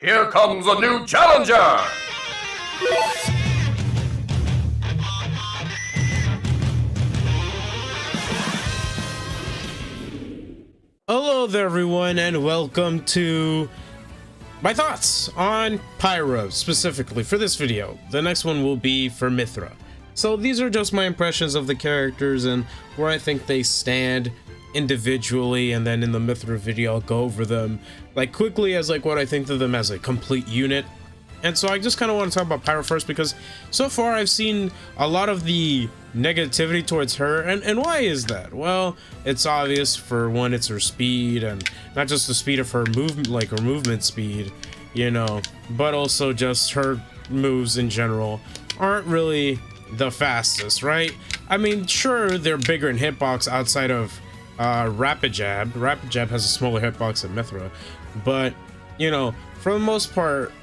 Here comes a new challenger! Hello there everyone, and welcome to my thoughts on Pyra, specifically for this video. The next one will be for Mythra. So these are just my impressions of the characters and where I think they stand individually, and then in the Mythra video I'll go over them like quickly as like what I think of them as a complete unit. And so I just kind of want to talk about Pyra first, because so far I've seen a lot of the negativity towards her, and why is that? Well, it's obvious. For one, it's her speed, and not just the speed of her movement, like her movement speed, you know, but also just her moves in general aren't really the fastest, right? I mean, sure, they're bigger in hitbox outside of Rapid Jab. Rapid Jab has a smaller hitbox than Mythra, but you know, for the most part,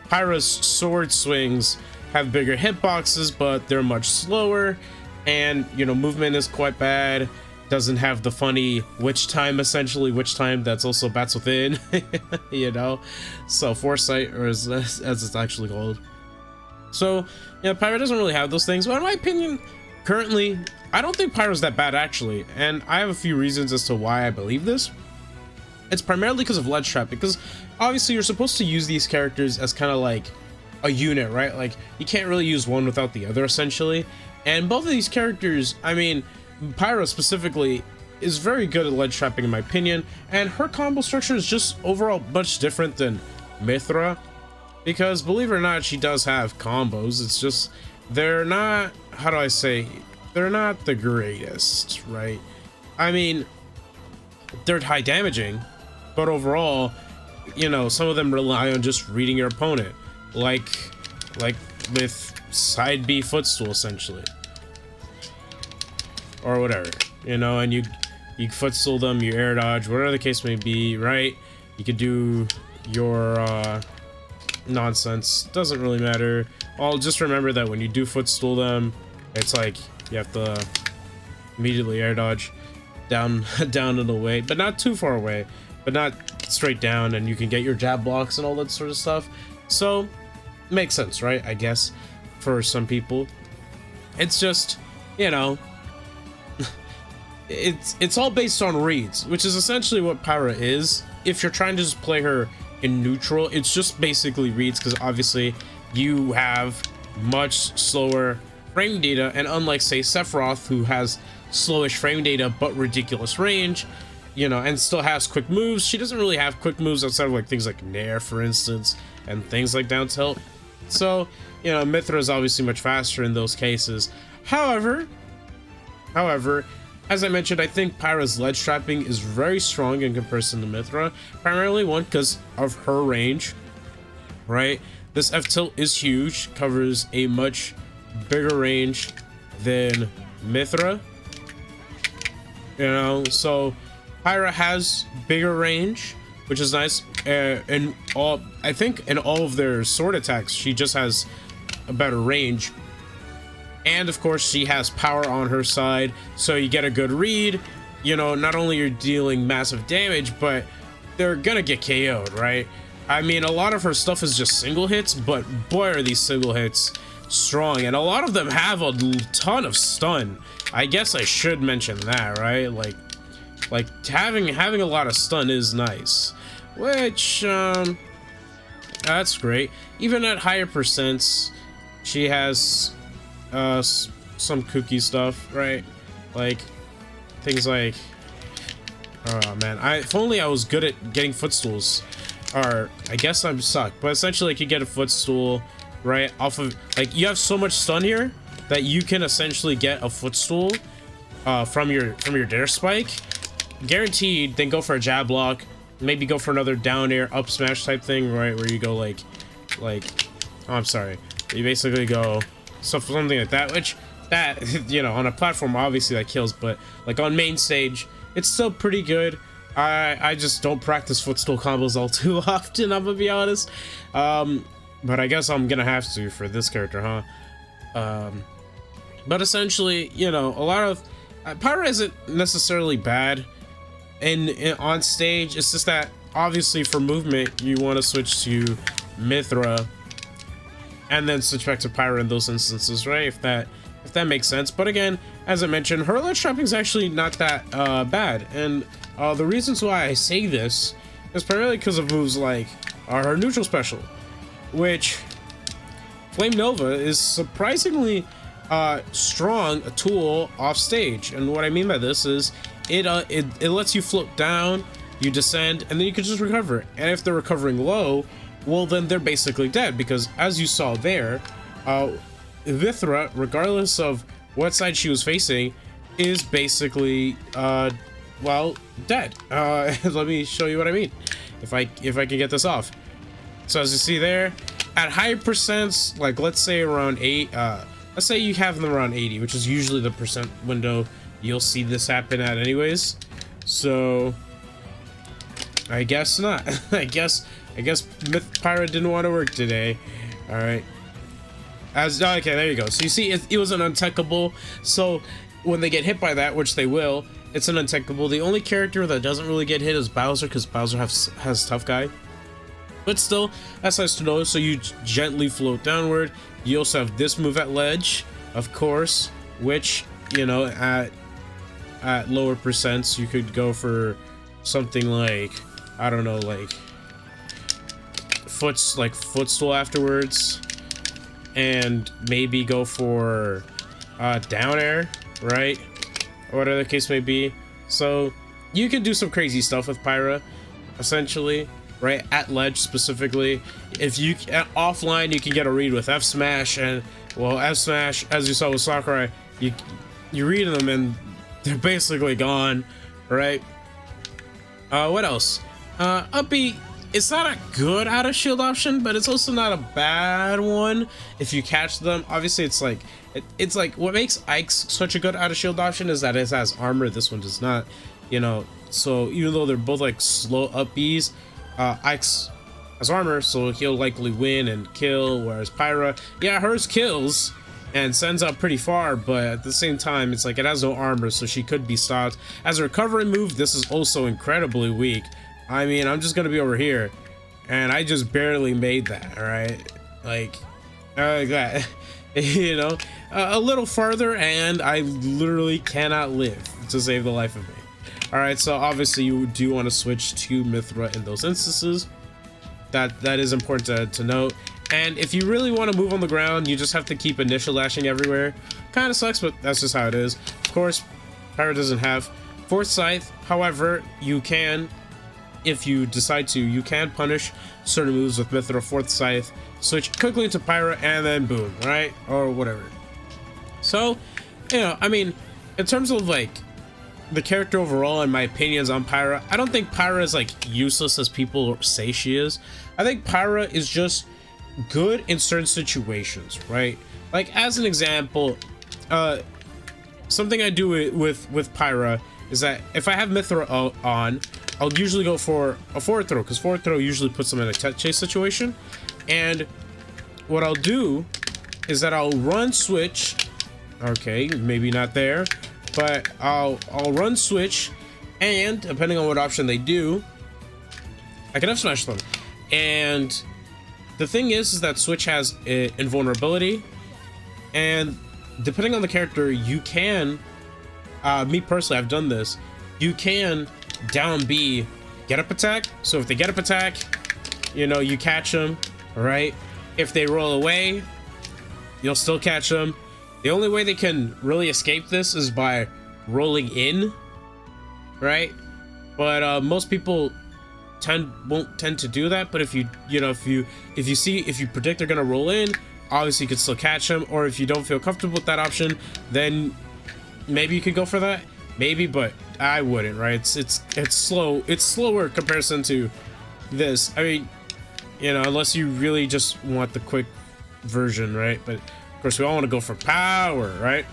Pyra's sword swings have bigger hitboxes, but they're much slower, and you know, movement is quite bad. Doesn't have the funny witch time, essentially witch time that's also bats within, you know, so foresight, or as it's actually called. So yeah, Pyra doesn't really have those things, but in my opinion, currently, I don't think Pyra's that bad actually, and I have a few reasons as to why I believe this. It's primarily because of ledge trap, because obviously you're supposed to use these characters as kind of like a unit, right? Like you can't really use one without the other, essentially. And both of these characters, I mean, Pyra specifically is very good at ledge trapping in my opinion, and her combo structure is just overall much different than Mythra, because believe it or not, she does have combos. It's just they're not, how do I say, they're not the greatest, right? I mean, they're high damaging, but overall, you know, some of them rely on just reading your opponent, like with side B footstool essentially, or whatever, you know, and you footstool them, you air dodge, whatever the case may be, right? You could do your nonsense, doesn't really matter. I'll just remember that when you do footstool them, it's like you have to immediately air dodge down and away, but not too far away, but not straight down, and you can get your jab blocks and all that sort of stuff. So makes sense, right? I guess for some people. It's just, you know, it's all based on reads, which is essentially what Pyra is. If you're trying to just play her in neutral, it's just basically reads, because obviously you have much slower frame data, and unlike say Sephiroth, who has slowish frame data but ridiculous range, you know, and still has quick moves, she doesn't really have quick moves outside of like things like Nair, for instance, and things like down tilt. So, you know, Mythra is obviously much faster in those cases. However, as I mentioned, I think Pyra's ledge trapping is very strong in comparison to Mythra, primarily one because of her range, right? This F tilt is huge, covers a much bigger range than Mythra, you know, so Pyra has bigger range, which is nice. And I think in all of their sword attacks, she just has a better range, and of course she has power on her side, so you get a good read. You know, not only you're dealing massive damage, but they're gonna get KO'd, right? I mean, a lot of her stuff is just single hits, but boy are these single hits strong, and a lot of them have a ton of stun. I guess I should mention that, right? Like having a lot of stun is nice, which that's great. Even at higher percents, she has some kooky stuff, right? Like things like, oh man, if only I was good at getting footstools, or I guess I'm suck, but essentially like you get a footstool right off of, like, you have so much stun here that you can essentially get a footstool from your dare spike guaranteed, then go for a jab block, maybe go for another down air up smash type thing, right, where you go like oh, I'm sorry, you basically go something like that, which that, you know, on a platform obviously that kills, but like on main stage it's still pretty good. I just don't practice footstool combos all too often, I'm gonna be honest, but I guess I'm gonna have to for this character, huh? But essentially, you know, a lot of Pyra isn't necessarily bad in on stage. It's just that obviously for movement, you want to switch to Mythra and then switch back to Pyra in those instances, right? If that makes sense. But again, as I mentioned, her ledge trapping is actually not that bad. And the reasons why I say this is primarily because of moves like her neutral special, which Flame Nova is surprisingly strong a tool off stage. And what I mean by this is it lets you float down, you descend, and then you can just recover. And if they're recovering low, well, then they're basically dead, because as you saw there, Mythra, regardless of what side she was facing, is basically well, dead. Let me show you what I mean, if I can get this off. So as you see there, at high percents, like let's say around 8, let's say you have them around 80, which is usually the percent window you'll see this happen at anyways. So I guess not. I guess Pyra didn't want to work today. All right. Okay, there you go. So you see, it was an untechable. So when they get hit by that, which they will, it's an untechable. The only character that doesn't really get hit is Bowser, because Bowser has tough guy. But still, that's nice to know. So you gently float downward. You also have this move at ledge, of course, which, you know, at lower percents, you could go for something like, I don't know, like footstool afterwards, and maybe go for down air, right, or whatever the case may be. So you can do some crazy stuff with Pyra, essentially, right, at ledge specifically. If you offline, you can get a read with F smash, and well, F smash, as you saw with Sakurai, you read them and they're basically gone, right? What else? Up B, it's not a good out of shield option, but it's also not a bad one if you catch them. Obviously, it's like what makes Ike's such a good out of shield option is that it has armor. This one does not, you know. So even though they're both like slow up Bs, Ike's has armor, so he'll likely win and kill. Whereas Pyra, yeah, hers kills and sends out pretty far, but at the same time, it's like it has no armor, so she could be stopped. As a recovery move, this is also incredibly weak. I mean, I'm just gonna be over here, and I just barely made that, all right? Like that, you know, a little farther, and I literally cannot live to save the life of me. All right, so obviously you do want to switch to Mythra in those instances. That is important to note. And if you really want to move on the ground, you just have to keep initial dashing everywhere. Kind of sucks, but that's just how it is. Of course, Pyra doesn't have Fourth Scythe. However, you can, if you decide to, you can punish certain moves with Mythra Fourth Scythe, switch quickly to Pyra, and then boom, right? Or whatever. So, you know, I mean, in terms of like the character overall and my opinions on Pyra, I don't think Pyra is like useless as people say she is. I think Pyra is just good in certain situations, right? Like as an example, something I do with Pyra is that if I have Mythra on, I'll usually go for a forward throw, because forward throw usually puts them in a tech chase situation. And what I'll do is that I'll run switch. Okay, maybe not there, but I'll run switch, and depending on what option they do, I can F smash them. And the thing is that switch has invulnerability, and depending on the character, you can, me personally, I've done this, you can down B get up attack. So if they get up attack, you know, you catch them, right? If they roll away, you'll still catch them. The only way they can really escape this is by rolling in, right? But most people won't tend to do that. But if you predict they're gonna roll in, obviously you could still catch them. Or if you don't feel comfortable with that option, then maybe you could go for that, maybe, but I wouldn't, right? It's slow. It's slower in comparison to this. I mean, you know, unless you really just want the quick version, right? But of course, we all want to go for power, right?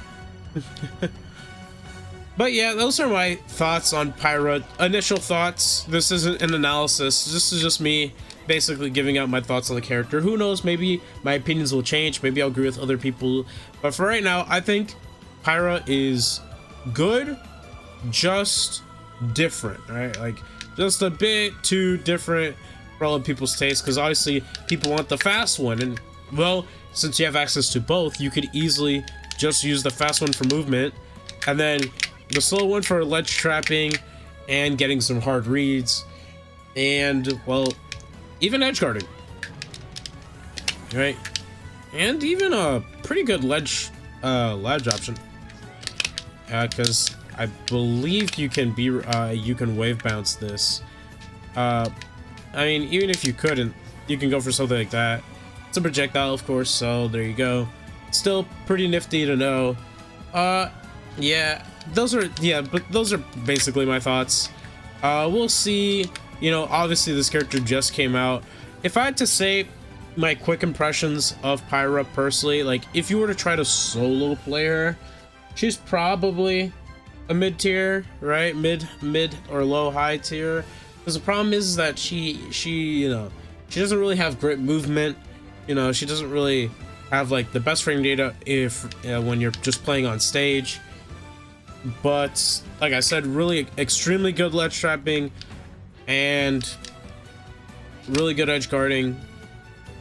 But yeah, those are my thoughts on Pyra. Initial thoughts. This isn't an analysis. This is just me basically giving out my thoughts on the character. Who knows? Maybe my opinions will change. Maybe I'll agree with other people. But for right now, I think Pyra is good, just different, right? Like, just a bit too different for all of people's taste, because obviously people want the fast one, and well, since you have access to both, you could easily just use the fast one for movement and then the slow one for ledge trapping and getting some hard reads, and well, even edge guarding, right? And even a pretty good ledge option, because I believe you can wave bounce this. I mean, even if you couldn't, you can go for something like that. It's a projectile, of course, so there you go. Still pretty nifty to know. Yeah, those are basically my thoughts. We'll see. You know, obviously this character just came out. If I had to say my quick impressions of Pyra personally, like if you were to try to solo play her, she's probably a mid-tier, right? Mid or low high tier. Because the problem is that she you know, she doesn't really have great movement. You know, she doesn't really have like the best frame data if when you're just playing on stage. But like I said, really extremely good ledge trapping and really good edge guarding.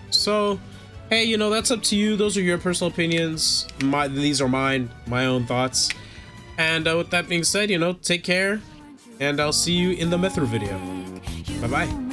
So hey, you know, that's up to you. Those are your personal opinions. These are mine, my own thoughts. And with that being said, you know, take care, and I'll see you in the Mithra video. Bye bye.